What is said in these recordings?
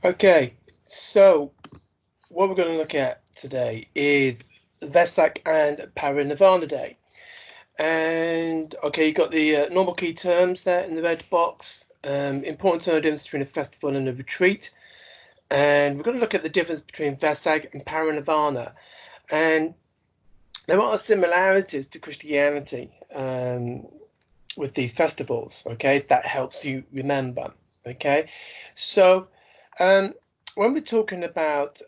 Okay, so what we're going to look at today is Vesak and Parinirvarna Day. And okay, you got the normal key terms there in the red box. Important to know the difference between a festival and a retreat. And we're going to look at the difference between Vesak and Parinirvarna. And there are similarities to Christianity with these festivals. Okay, if that helps you remember. Okay, so um, when we're talking about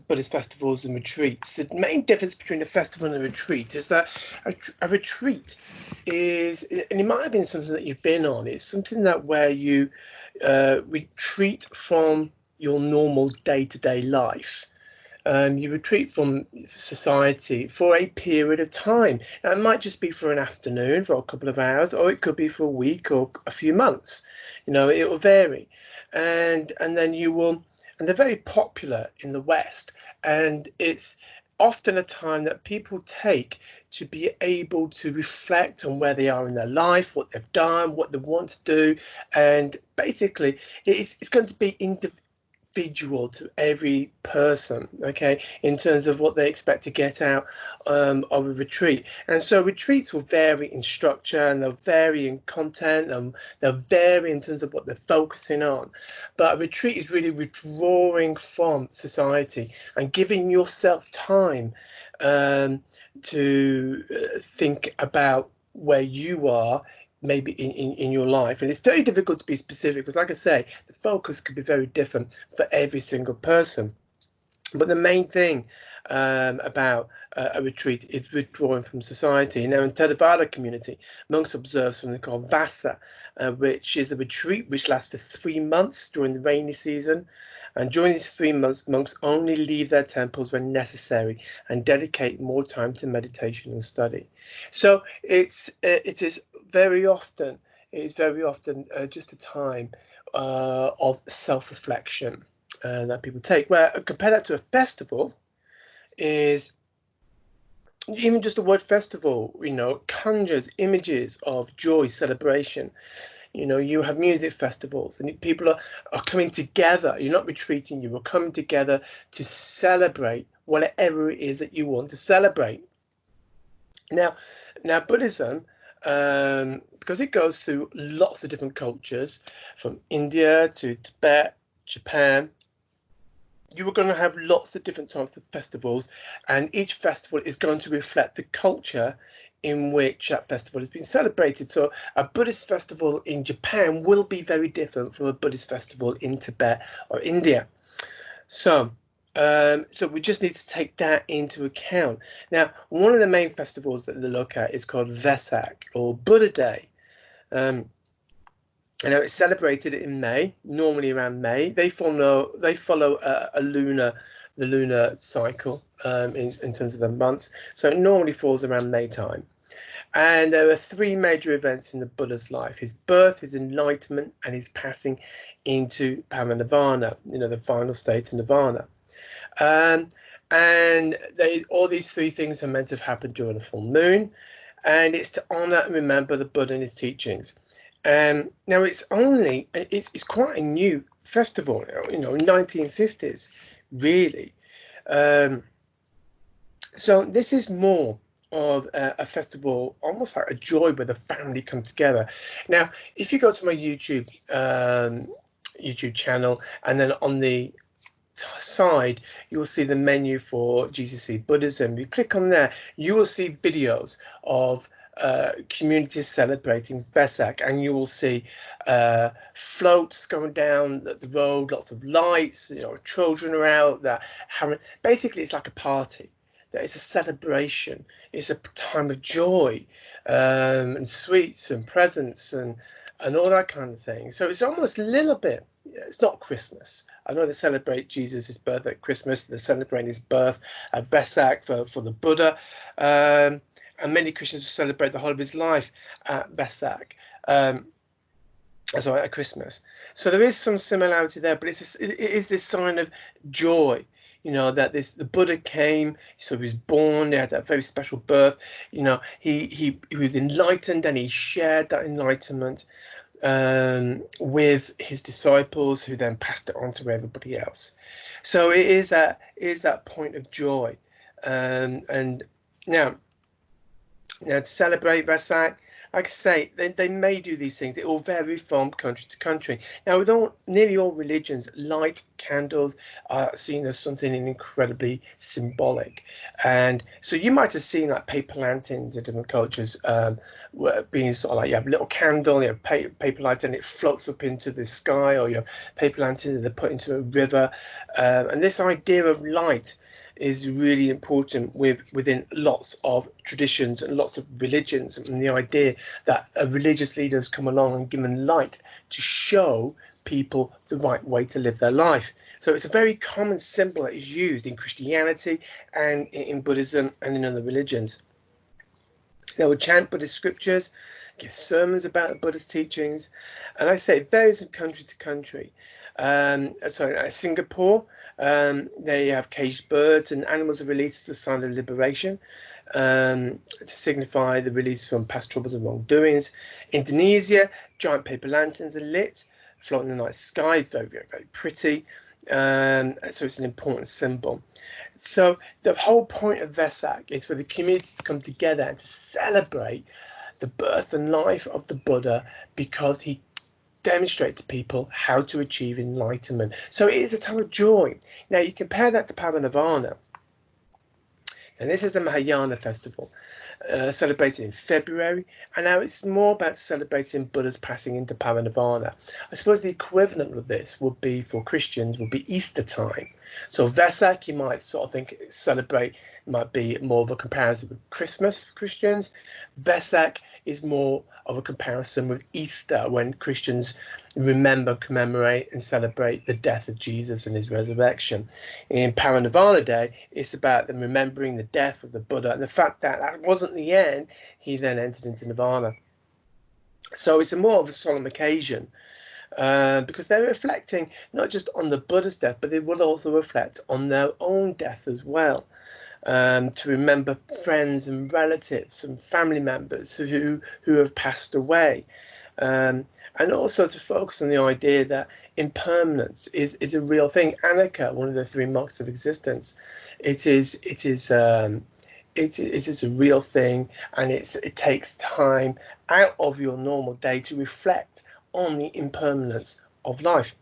Buddhist festivals and retreats, the main difference between a festival and a retreat is that a retreat is, and it might have been something that you've been on, it's something that where you retreat from your normal day-to-day life. You retreat from society for a period of time. Now, it might just be for an afternoon, for a couple of hours, or it could be for a week or a few months. It will vary, and then you will, and they're very popular in the West, and it's often a time that people take to be able to reflect on where they are in their life, what they've done, what they want to do, and basically it's going to be individual to every person, okay, in terms of what they expect to get out of a retreat. And so retreats will vary in structure, and they'll vary in content, and they'll vary in terms of what they're focusing on. But a retreat is really withdrawing from society and giving yourself time to think about where you are, maybe in your life. And it's very difficult to be specific because, like I say, the focus could be very different for every single person. But the main thing about a retreat is withdrawing from society. Now, in Theravada community, monks observe something called Vasa, which is a retreat which lasts for 3 months during the rainy season. And during these 3 months, monks only leave their temples when necessary and dedicate more time to meditation and study. So it is very often just a time of self-reflection that people take. Where compare that to a festival, is even just the word festival, conjures images of joy, celebration. You have music festivals and people are coming together. You're not retreating, you are coming together to celebrate whatever it is that you want to celebrate. Now Buddhism, because it goes through lots of different cultures, from India to Tibet, Japan, you are going to have lots of different types of festivals, and each festival is going to reflect the culture in which that festival has been celebrated. So a Buddhist festival in Japan will be very different from a Buddhist festival in Tibet or India. So we just need to take that into account. Now, one of the main festivals that they look at is called Vesak, or Buddha Day. It's celebrated in May, normally around May. They follow the lunar cycle in terms of the months. So it normally falls around May time. And there are three major events in the Buddha's life: his birth, his enlightenment, and his passing into Parinirvana, the final state of nirvana. And all these three things are meant to have happened during a full moon, and it's to honor and remember the Buddha and his teachings. Now it's quite a new festival, 1950s, really. So this is more of a festival, almost like a joy where the family come together. Now, if you go to my YouTube channel, and then on the side you'll see the menu for GCC Buddhism. You click on there, you will see videos of communities celebrating Vesak, and you will see floats going down the road, lots of lights, children are out that basically it's like a party. That it's a celebration, it's a time of joy, and sweets and presents and all that kind of thing. So it's almost a little bit, it's not Christmas. I know they celebrate Jesus' birth at Christmas, they're celebrating his birth at Vesak for the Buddha, and many Christians will celebrate the whole of his life at Vesak, at Christmas. So there is some similarity there, but it is this sign of joy, that the Buddha came, so he was born, he had that very special birth, he was enlightened, and he shared that enlightenment. with his disciples, who then passed it on to everybody else. So it is that point of joy, and now to celebrate Vesak, like I say, they may do these things. It will vary from country to country. Now, with nearly all religions, light candles are seen as something incredibly symbolic. And so you might have seen like paper lanterns in different cultures, being sort of like you have a little candle, you have paper lantern, and it floats up into the sky, or you have paper lanterns that are put into a river. And this idea of light is really important within lots of traditions and lots of religions, and the idea that religious leaders come along and give them light to show people the right way to live their life. So it's a very common symbol that is used in Christianity and in Buddhism and in other religions. They will chant Buddhist scriptures, give sermons about the Buddhist teachings, and I say it varies from country to country. Singapore, they have caged birds and animals are released as a sign of liberation, to signify the release from past troubles and wrongdoings. Indonesia, giant paper lanterns are lit, floating in the night sky. It's very, very, very pretty. So it's an important symbol. So the whole point of Vesak is for the community to come together and to celebrate the birth and life of the Buddha, because he demonstrated to people how to achieve enlightenment. So it is a time of joy. Now you compare that to Parinirvarna, and this is the Mahayana festival, celebrated in February, and now it's more about celebrating Buddha's passing into Parinirvana. I suppose the equivalent of this would be, for Christians, would be Easter time. So Vesak, you might sort of think celebrate, might be more of a comparison with Christmas for Christians. Vesak is more of a comparison with Easter, when Christians remember, commemorate and celebrate the death of Jesus and his resurrection. In Parinirvana Day, it's about them remembering the death of the Buddha and the fact that that wasn't the end. He then entered into nirvana. So it's a more of a solemn occasion, because they're reflecting not just on the Buddha's death, but they will also reflect on their own death as well. To remember friends and relatives and family members who have passed away, and also to focus on the idea that impermanence is a real thing. Anicca, one of the three marks of existence, it is a real thing, and it takes time out of your normal day to reflect on the impermanence of life.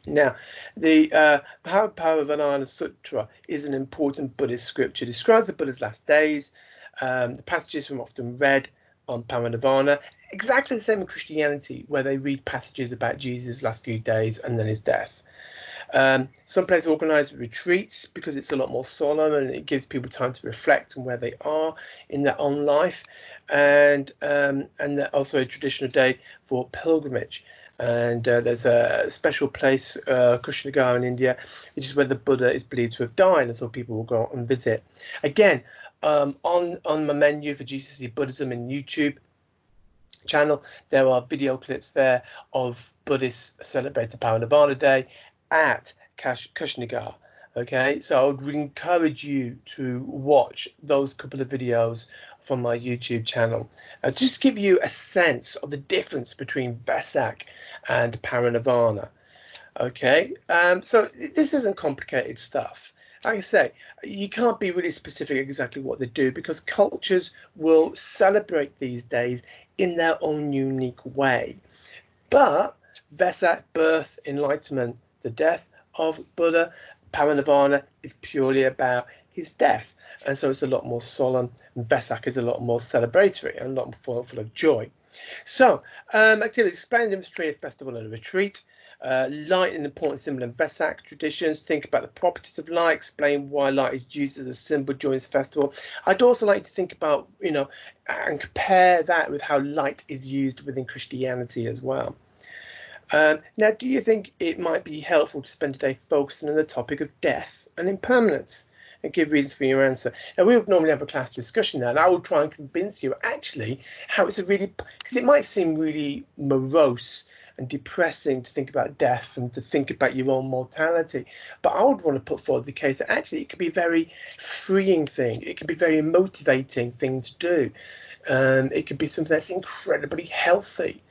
Now, the Parinirvarna Sutra is an important Buddhist scripture. It describes the Buddha's last days. The passages are often read on Parinirvana, exactly the same in Christianity, where they read passages about Jesus' last few days and then his death. Some places organise retreats because it's a lot more solemn and it gives people time to reflect on where they are in their own life, and also a traditional day for pilgrimage. And there's a special place, Kushinagar in India, which is where the Buddha is believed to have died, and so people will go out and visit. Again, on my menu for GCC Buddhism in YouTube channel, there are video clips there of Buddhists celebrating Parinirvana Day at Kushinagar. Okay, so I would really encourage you to watch those couple of videos from my YouTube channel, just to give you a sense of the difference between Vesak and Parinirvana. Okay, so this isn't complicated stuff. Like I say, you can't be really specific exactly what they do, because cultures will celebrate these days in their own unique way. But Vesak, birth, enlightenment, the death of Buddha. Parinirvana is purely about his death, and so it's a lot more solemn, and Vesak is a lot more celebratory and a lot more full of joy. So, activities: explain the difference between a festival and a retreat. Light, an important symbol in Vesak traditions. Think about the properties of light. Explain why light is used as a symbol during this festival. I'd also like to think about, and compare that with how light is used within Christianity as well. Now, do you think it might be helpful to spend a day focusing on the topic of death and impermanence, and give reasons for your answer? Now, we would normally have a class discussion now, and I will try and convince you actually how it's because it might seem really morose and depressing to think about death and to think about your own mortality, but I would want to put forward the case that actually it could be a very freeing thing. It could be a very motivating thing to do. It could be something that's incredibly healthy.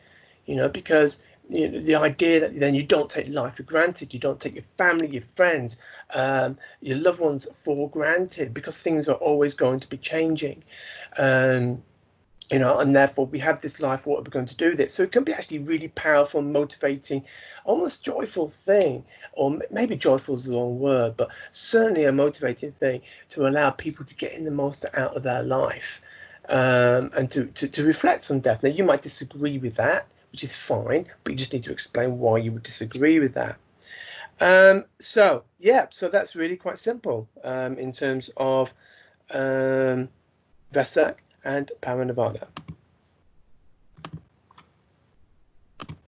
you know, because the idea that then you don't take life for granted, you don't take your family, your friends, your loved ones for granted, because things are always going to be changing. Um, you know, and therefore we have this life. What are we going to do with it? So it can be actually really powerful, motivating, almost joyful thing, or maybe joyful is the wrong word, but certainly a motivating thing to allow people to get in the most out of their life, and to reflect on death. Now, you might disagree with that, which is fine, but you just need to explain why you would disagree with that. So yeah, so that's really quite simple, in terms of Vesak and Parinirvarna.